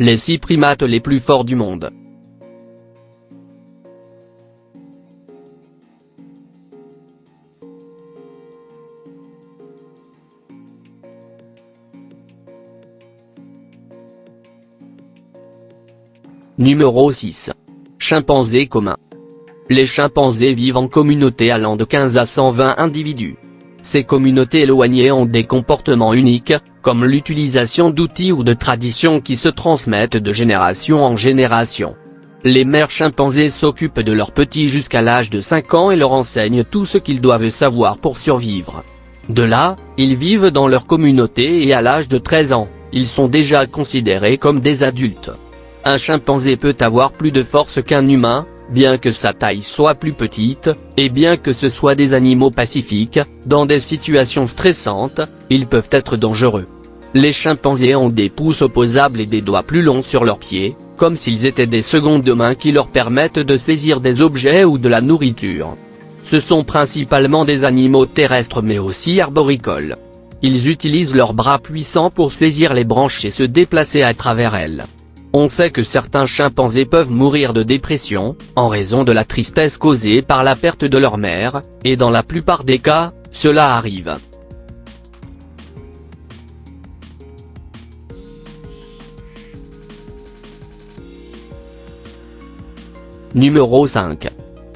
Les 6 primates les plus forts du monde. Numéro 6. Chimpanzés communs. Les chimpanzés vivent en communauté allant de 15 à 120 individus. Ces communautés éloignées ont des comportements uniques, comme l'utilisation d'outils ou de traditions qui se transmettent de génération en génération. Les mères chimpanzés s'occupent de leurs petits jusqu'à l'âge de 5 ans et leur enseignent tout ce qu'ils doivent savoir pour survivre. De là, ils vivent dans leur communauté et à l'âge de 13 ans, ils sont déjà considérés comme des adultes. Un chimpanzé peut avoir plus de force qu'un humain, bien que sa taille soit plus petite, et bien que ce soit des animaux pacifiques, dans des situations stressantes, ils peuvent être dangereux. Les chimpanzés ont des pouces opposables et des doigts plus longs sur leurs pieds, comme s'ils étaient des secondes mains qui leur permettent de saisir des objets ou de la nourriture. Ce sont principalement des animaux terrestres mais aussi arboricoles. Ils utilisent leurs bras puissants pour saisir les branches et se déplacer à travers elles. On sait que certains chimpanzés peuvent mourir de dépression, en raison de la tristesse causée par la perte de leur mère, et dans la plupart des cas, cela arrive. Numéro 5.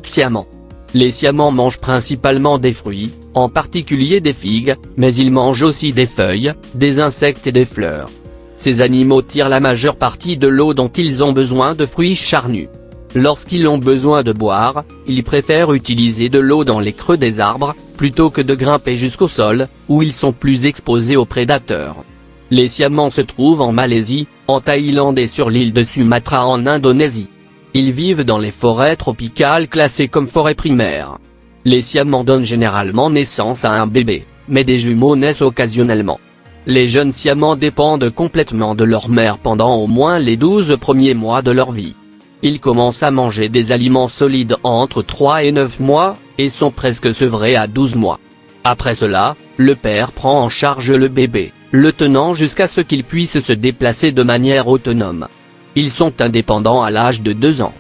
Siamans. Les siamans mangent principalement des fruits, en particulier des figues, mais ils mangent aussi des feuilles, des insectes et des fleurs. Ces animaux tirent la majeure partie de l'eau dont ils ont besoin de fruits charnus. Lorsqu'ils ont besoin de boire, ils préfèrent utiliser de l'eau dans les creux des arbres, plutôt que de grimper jusqu'au sol, où ils sont plus exposés aux prédateurs. Les siamans se trouvent en Malaisie, en Thaïlande et sur l'île de Sumatra en Indonésie. Ils vivent dans les forêts tropicales classées comme forêts primaires. Les siamans donnent généralement naissance à un bébé, mais des jumeaux naissent occasionnellement. Les jeunes siamans dépendent complètement de leur mère pendant au moins les 12 premiers mois de leur vie. Ils commencent à manger des aliments solides entre 3 et 9 mois, et sont presque sevrés à 12 mois. Après cela, le père prend en charge le bébé, le tenant jusqu'à ce qu'il puisse se déplacer de manière autonome. Ils sont indépendants à l'âge de 2 ans.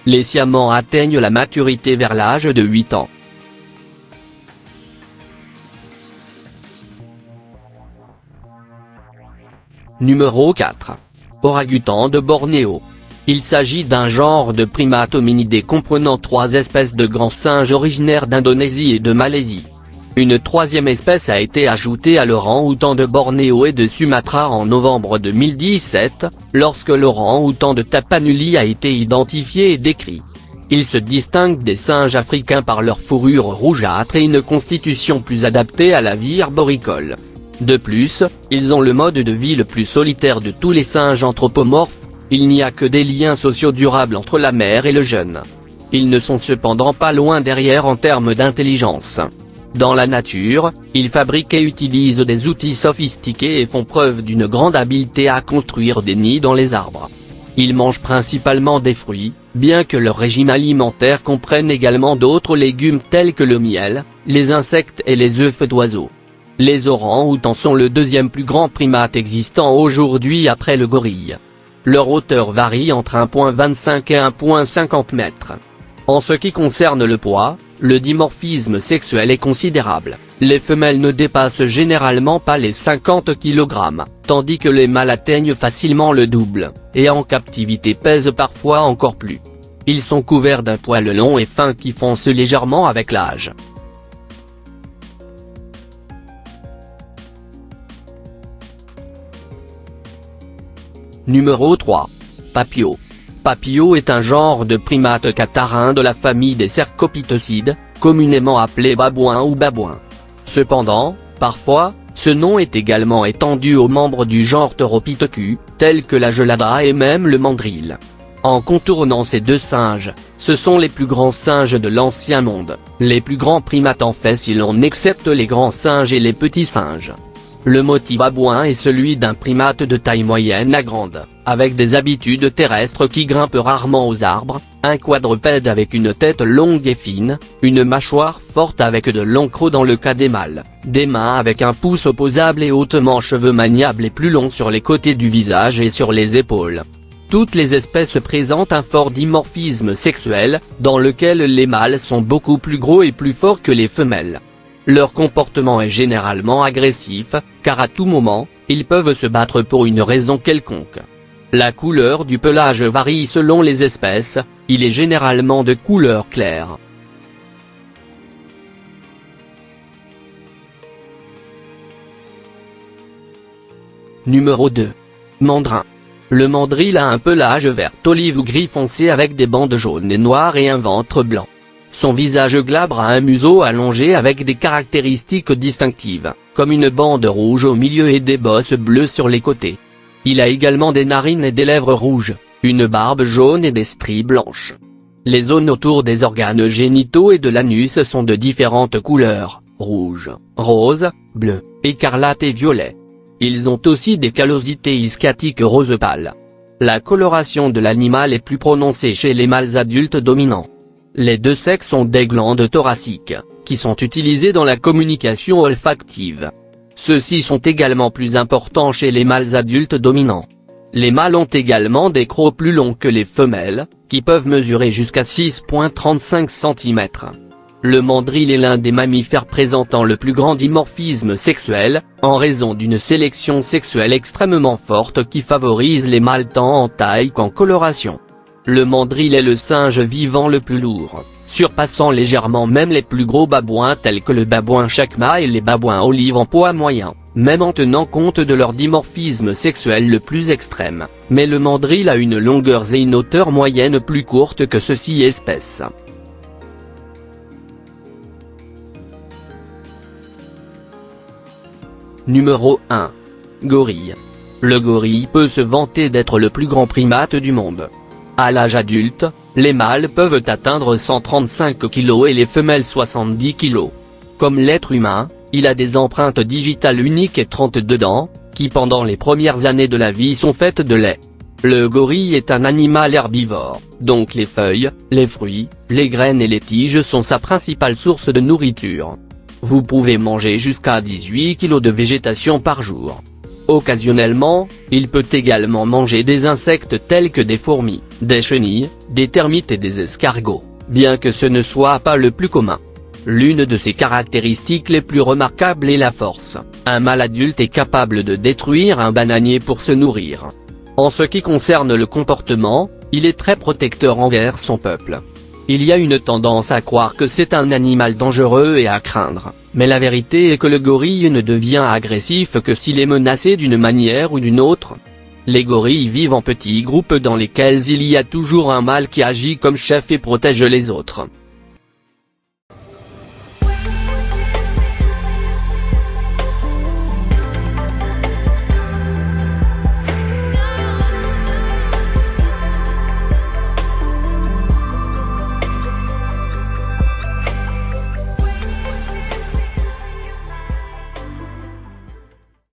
Les siamans atteignent la maturité vers l'âge de 8 ans. Numéro 4. Orang-outan de Bornéo. Il s'agit d'un genre de primates hominidés comprenant 3 espèces de grands singes originaires d'Indonésie et de Malaisie. Une 3e espèce a été ajoutée à l'orang-outan de Bornéo et de Sumatra en novembre 2017, lorsque l'orang-outan de Tapanuli a été identifié et décrit. Ils se distinguent des singes africains par leur fourrure rougeâtre et une constitution plus adaptée à la vie arboricole. De plus, ils ont le mode de vie le plus solitaire de tous les singes anthropomorphes, il n'y a que des liens sociaux durables entre la mère et le jeune. Ils ne sont cependant pas loin derrière en termes d'intelligence. Dans la nature, ils fabriquent et utilisent des outils sophistiqués et font preuve d'une grande habileté à construire des nids dans les arbres. Ils mangent principalement des fruits, bien que leur régime alimentaire comprenne également d'autres légumes tels que le miel, les insectes et les œufs d'oiseaux. Les orang-outans sont le 2e plus grand primate existant aujourd'hui après le gorille. Leur hauteur varie entre 1,25 et 1,50 mètres. En ce qui concerne le poids, le dimorphisme sexuel est considérable. Les femelles ne dépassent généralement pas les 50 kg, tandis que les mâles atteignent facilement le double, et en captivité pèsent parfois encore plus. Ils sont couverts d'un poil long et fin qui fonce légèrement avec l'âge. Numéro 3. Papio. Papio est un genre de primate catharin de la famille des cercopithecides, communément appelé babouin ou babouin. Cependant, parfois, ce nom est également étendu aux membres du genre Tauropithecus, tels que la gelada et même le mandrill. En contournant ces 2 singes, ce sont les plus grands singes de l'ancien monde, les plus grands primates en fait si l'on accepte les grands singes et les petits singes. Le motif babouin est celui d'un primate de taille moyenne à grande, avec des habitudes terrestres qui grimpe rarement aux arbres, un quadrupède avec une tête longue et fine, une mâchoire forte avec de longs crocs dans le cas des mâles, des mains avec un pouce opposable et hautement cheveux maniables et plus longs sur les côtés du visage et sur les épaules. Toutes les espèces présentent un fort dimorphisme sexuel, dans lequel les mâles sont beaucoup plus gros et plus forts que les femelles. Leur comportement est généralement agressif, car à tout moment, ils peuvent se battre pour une raison quelconque. La couleur du pelage varie selon les espèces, il est généralement de couleur claire. Numéro 2. Mandrin. Le mandrill a un pelage vert olive ou gris foncé avec des bandes jaunes et noires et un ventre blanc. Son visage glabre a un museau allongé avec des caractéristiques distinctives, comme une bande rouge au milieu et des bosses bleues sur les côtés. Il a également des narines et des lèvres rouges, une barbe jaune et des stries blanches. Les zones autour des organes génitaux et de l'anus sont de différentes couleurs, rouge, rose, bleu, écarlate et violet. Ils ont aussi des callosités ischiatiques rose pâle. La coloration de l'animal est plus prononcée chez les mâles adultes dominants. Les deux sexes ont des glandes thoraciques, qui sont utilisées dans la communication olfactive. Ceux-ci sont également plus importants chez les mâles adultes dominants. Les mâles ont également des crocs plus longs que les femelles, qui peuvent mesurer jusqu'à 6,35 cm. Le mandrill est l'un des mammifères présentant le plus grand dimorphisme sexuel, en raison d'une sélection sexuelle extrêmement forte qui favorise les mâles tant en taille qu'en coloration. Le mandrill est le singe vivant le plus lourd, surpassant légèrement même les plus gros babouins tels que le babouin chacma et les babouins olive en poids moyen, même en tenant compte de leur dimorphisme sexuel le plus extrême, mais le mandrill a une longueur et une hauteur moyenne plus courte que ceux-ci espèces. Numéro 1. Gorille. Le gorille peut se vanter d'être le plus grand primate du monde. À l'âge adulte, les mâles peuvent atteindre 135 kg et les femelles 70 kg. Comme l'être humain, il a des empreintes digitales uniques et 32 dents, qui pendant les premières années de la vie sont faites de lait. Le gorille est un animal herbivore, donc les feuilles, les fruits, les graines et les tiges sont sa principale source de nourriture. Vous pouvez manger jusqu'à 18 kg de végétation par jour. Occasionnellement, il peut également manger des insectes tels que des fourmis, des chenilles, des termites et des escargots, bien que ce ne soit pas le plus commun. L'une de ses caractéristiques les plus remarquables est la force. Un mâle adulte est capable de détruire un bananier pour se nourrir. En ce qui concerne le comportement, il est très protecteur envers son peuple. Il y a une tendance à croire que c'est un animal dangereux et à craindre, mais la vérité est que le gorille ne devient agressif que s'il est menacé d'une manière ou d'une autre. Les gorilles vivent en petits groupes dans lesquels il y a toujours un mâle qui agit comme chef et protège les autres.